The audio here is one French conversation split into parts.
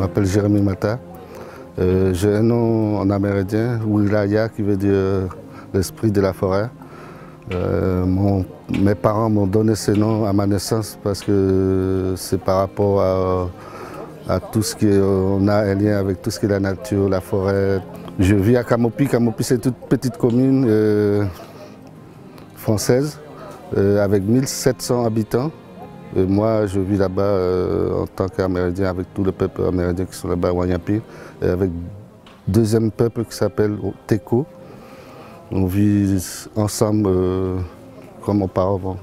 m'appelle Jérémy Mata. J'ai un nom en amérindien, Wilaya, qui veut dire l'esprit de la forêt. Mes parents m'ont donné ce nom à ma naissance parce que c'est par rapport à tout ce qu'on a un lien avec tout ce qui est la nature, la forêt. Je vis à Kamopi. Kamopi, c'est une toute petite commune française avec 1700 habitants. Et moi, je vis là-bas en tant qu'Amérindien avec tout le peuple amérindien qui sont là-bas à Wanyapi, et avec deuxième peuple qui s'appelle Teko. On vit ensemble comme auparavant.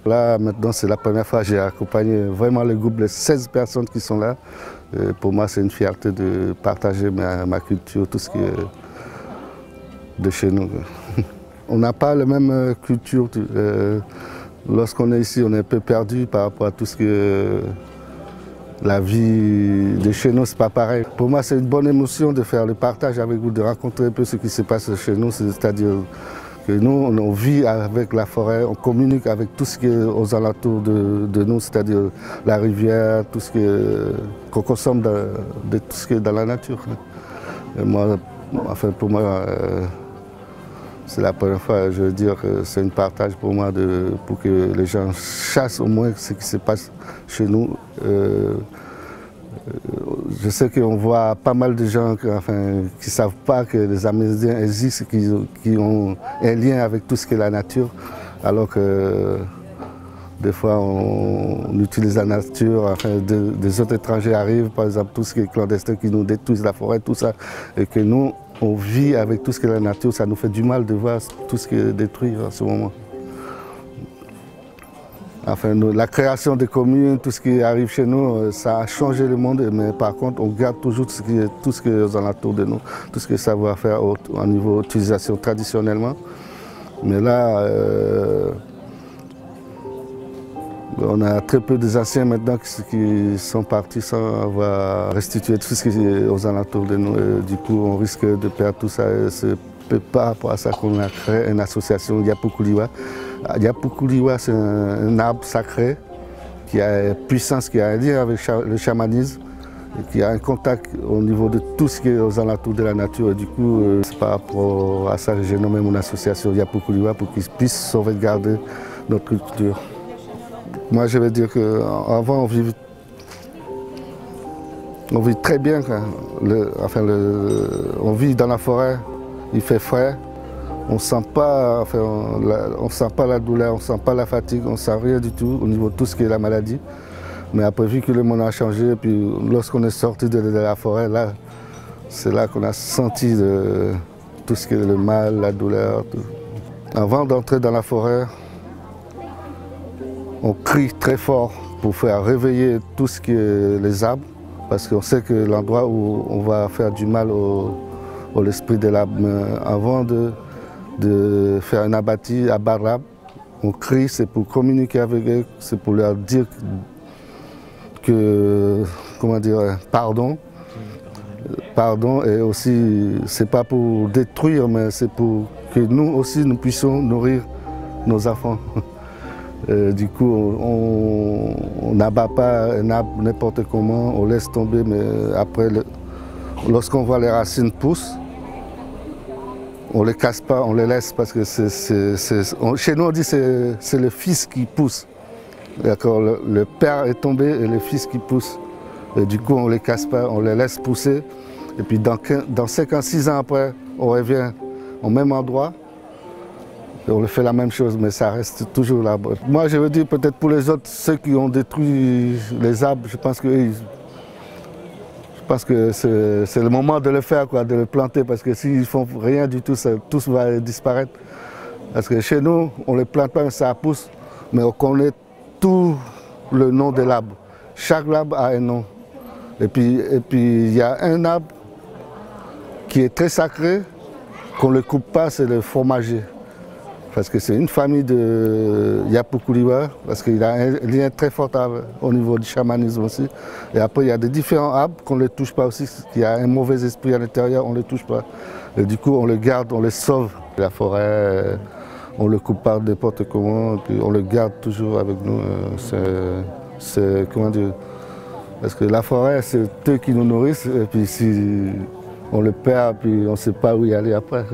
Là, maintenant, c'est la première fois que j'ai accompagné vraiment le groupe de 16 personnes qui sont là. Pour moi, c'est une fierté de partager ma culture, tout ce qui est de chez nous. On n'a pas la même culture. Lorsqu'on est ici, on est un peu perdu par rapport à tout ce que la vie de chez nous, c'est pas pareil. Pour moi, c'est une bonne émotion de faire le partage avec vous, de rencontrer un peu ce qui se passe chez nous. C'est-à-dire que nous, on vit avec la forêt, on communique avec tout ce qui est aux alentours de nous, c'est-à-dire la rivière, tout ce qu'on consomme de tout ce qui est dans la nature. Et moi, enfin, pour moi, c'est la première fois, je veux dire que c'est un partage pour moi pour que les gens chassent au moins ce qui se passe chez nous. Je sais qu'on voit pas mal de gens qui ne savent pas que les Amérindiens existent, qui ont un lien avec tout ce qui est la nature, alors que des fois on utilise la nature, des autres étrangers arrivent, par exemple tout ce qui est clandestin qui nous détruisent la forêt, tout ça, et que nous, on vit avec tout ce qui est la nature, ça nous fait du mal de voir tout ce qui est détruit en ce moment. Enfin, la création des communes, tout ce qui arrive chez nous, ça a changé le monde, mais par contre, on garde toujours tout ce qui est aux alentours de nous, tout ce qui est savoir-faire au niveau d'utilisation traditionnellement. Mais là, on a très peu des anciens maintenant qui sont partis sans avoir restitué tout ce qui est aux alentours de nous. Et du coup, on risque de perdre tout ça. C'est par rapport à ça qu'on a créé une association Yapukuliwa. Yapukuliwa, c'est un arbre sacré qui a une puissance, qui a un lien avec le chamanisme, et qui a un contact au niveau de tout ce qui est aux alentours de la nature. Et du coup, c'est par rapport à ça que j'ai nommé mon association Yapukuliwa pour qu'ils puissent sauvegarder notre culture. Moi, je veux dire qu'avant, on vit très bien. On vit dans la forêt, il fait frais. On ne sent pas la douleur, on ne sent pas la fatigue, on ne sent rien du tout au niveau de tout ce qui est la maladie. Mais après, vu que le monde a changé, puis lorsqu'on est sorti de la forêt, là, c'est là qu'on a senti tout ce qui est le mal, la douleur. Tout. Avant d'entrer dans la forêt, on crie très fort pour faire réveiller tout ce qui est les arbres, parce qu'on sait que l'endroit où on va faire du mal à l'esprit de l'arbre. Mais avant de faire un abattis, abattre l'arbre, on crie, c'est pour communiquer avec eux, c'est pour leur dire que, comment dire, pardon. Pardon, et aussi, c'est pas pour détruire, mais c'est pour que nous aussi, nous puissions nourrir nos enfants. Du coup, on n'abat pas un arbre n'importe comment, on laisse tomber, mais après, lorsqu'on voit les racines pousser, on ne les casse pas, on les laisse parce que chez nous on dit que c'est le fils qui pousse. D'accord, le père est tombé et le fils qui pousse. Et du coup, on ne les casse pas, on les laisse pousser. Et puis dans 5 ans, 6 ans après, on revient au même endroit. Et on fait la même chose, mais ça reste toujours là. Moi, je veux dire, peut-être pour les autres, ceux qui ont détruit les arbres, je pense que c'est le moment de le faire, quoi, de le planter, parce que s'ils ne font rien du tout, tout va disparaître. Parce que chez nous, on ne les plante pas, ça pousse, mais on connaît tout le nom de l'arbre. Chaque arbre a un nom. Et puis il y a un arbre qui est très sacré, qu'on ne le coupe pas, c'est le fromager. Parce que c'est une famille de Yapukuliwa, parce qu'il a un lien très fort au niveau du chamanisme aussi. Et après, il y a des différents arbres qu'on ne les touche pas aussi, qu'il y a un mauvais esprit à l'intérieur, on ne les touche pas. Et du coup, on les garde, on les sauve. La forêt, on ne le coupe pas n'importe comment, et puis on le garde toujours avec nous. Comment dire, Parce que la forêt, c'est eux qui nous nourrissent, et puis si on le perd, puis on ne sait pas où y aller après.